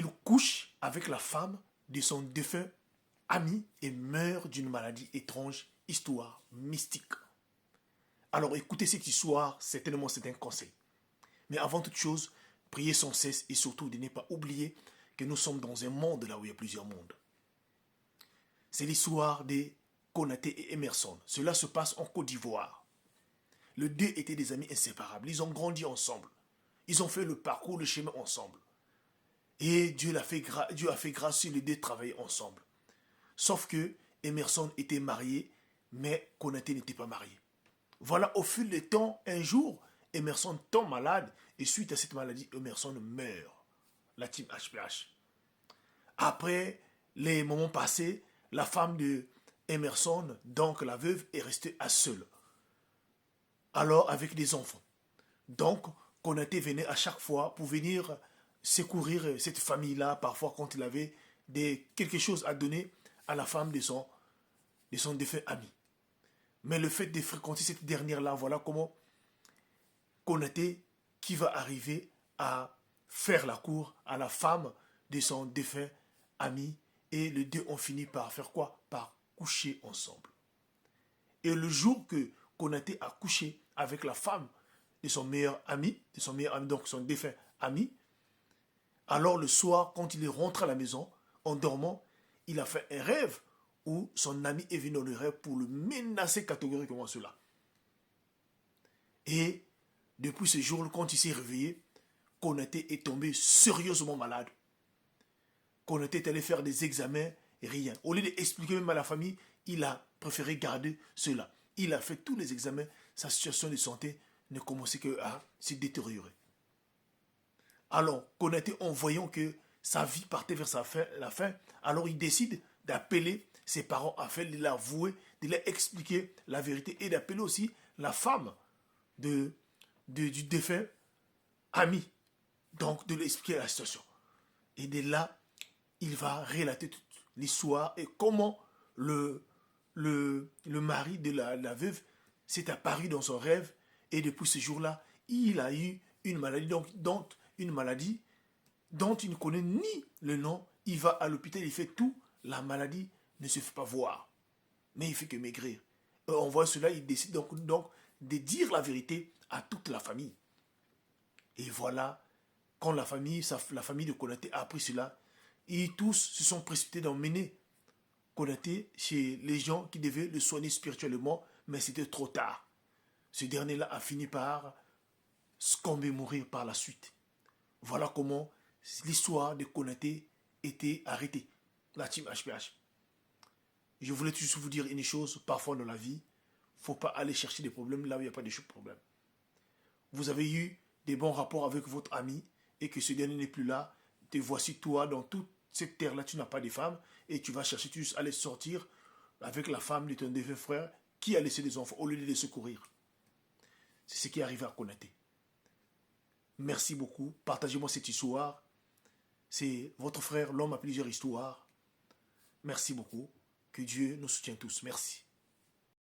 il couche avec la femme de son défunt ami et meurt d'une maladie étrange, histoire mystique. Alors écoutez cette histoire, certainement c'est un conseil. Mais avant toute chose, priez sans cesse et surtout de ne pas oublier que nous sommes dans un monde là où il y a plusieurs mondes. C'est l'histoire de Konaté et Emerson. Cela se passe en Côte d'Ivoire. Les deux étaient des amis inséparables. Ils ont grandi ensemble. Ils ont fait le parcours, le chemin ensemble. Et Dieu a fait grâce sur les deux travailler ensemble. Sauf que Emerson était marié, mais Konaté n'était pas marié. Voilà, au fil du temps, un jour, Emerson tombe malade et suite à cette maladie, Emerson meurt. La team HPH. Après les moments passés, la femme de Emerson, donc la veuve, est restée à seule. Alors avec des enfants. Donc, Konaté venait à chaque fois pour venir secourir cette famille-là, parfois quand il avait quelque chose à donner à la femme de son défunt ami. Mais le fait de fréquenter cette dernière-là, voilà comment Konaté, qui va arriver à faire la cour à la femme de son défunt ami, et les deux ont fini par faire quoi? Par coucher ensemble. Et le jour que Konaté a couché avec la femme de son meilleur ami, donc son défunt ami, alors le soir, quand il est rentré à la maison, en dormant, il a fait un rêve où son ami est venu dans le rêve pour le menacer catégoriquement cela. Et depuis ce jour, quand il s'est réveillé, Konaté est tombé sérieusement malade. Konaté est allé faire des examens, rien. Au lieu d'expliquer même à la famille, il a préféré garder cela. Il a fait tous les examens, sa situation de santé ne commençait qu'à se détériorer. Alors, Konaté, en voyant que sa vie partait vers la fin, alors il décide d'appeler ses parents afin de l'avouer, de leur expliquer la vérité et d'appeler aussi la femme du défunt ami. Donc, de lui expliquer la situation. Et de là, il va relater toute l'histoire et comment le mari de la veuve s'est apparu dans son rêve. Et depuis ce jour-là, il a eu une maladie, une maladie dont il ne connaît ni le nom. Il va à l'hôpital, il fait tout. La maladie ne se fait pas voir. Mais il fait que maigrir. Et on voit cela, il décide donc de dire la vérité à toute la famille. Et voilà, quand la famille de Konaté a appris cela, ils tous se sont précipités d'emmener Konaté chez les gens qui devaient le soigner spirituellement, mais c'était trop tard. Ce dernier-là a fini par succomber, mourir par la suite. Voilà comment l'histoire de Konaté était arrêtée. La team HPH. Je voulais juste vous dire une chose, parfois dans la vie, il ne faut pas aller chercher des problèmes là où il n'y a pas de problème. Vous avez eu des bons rapports avec votre ami et que ce dernier n'est plus là, te voici toi dans toute cette terre-là, tu n'as pas de femme et tu vas chercher juste à aller sortir avec la femme de ton défunt frère qui a laissé des enfants au lieu de les secourir. C'est ce qui est arrivé à Konaté. Merci beaucoup. Partagez-moi cette histoire. C'est votre frère, l'homme à plusieurs histoires. Merci beaucoup. Que Dieu nous soutienne tous. Merci.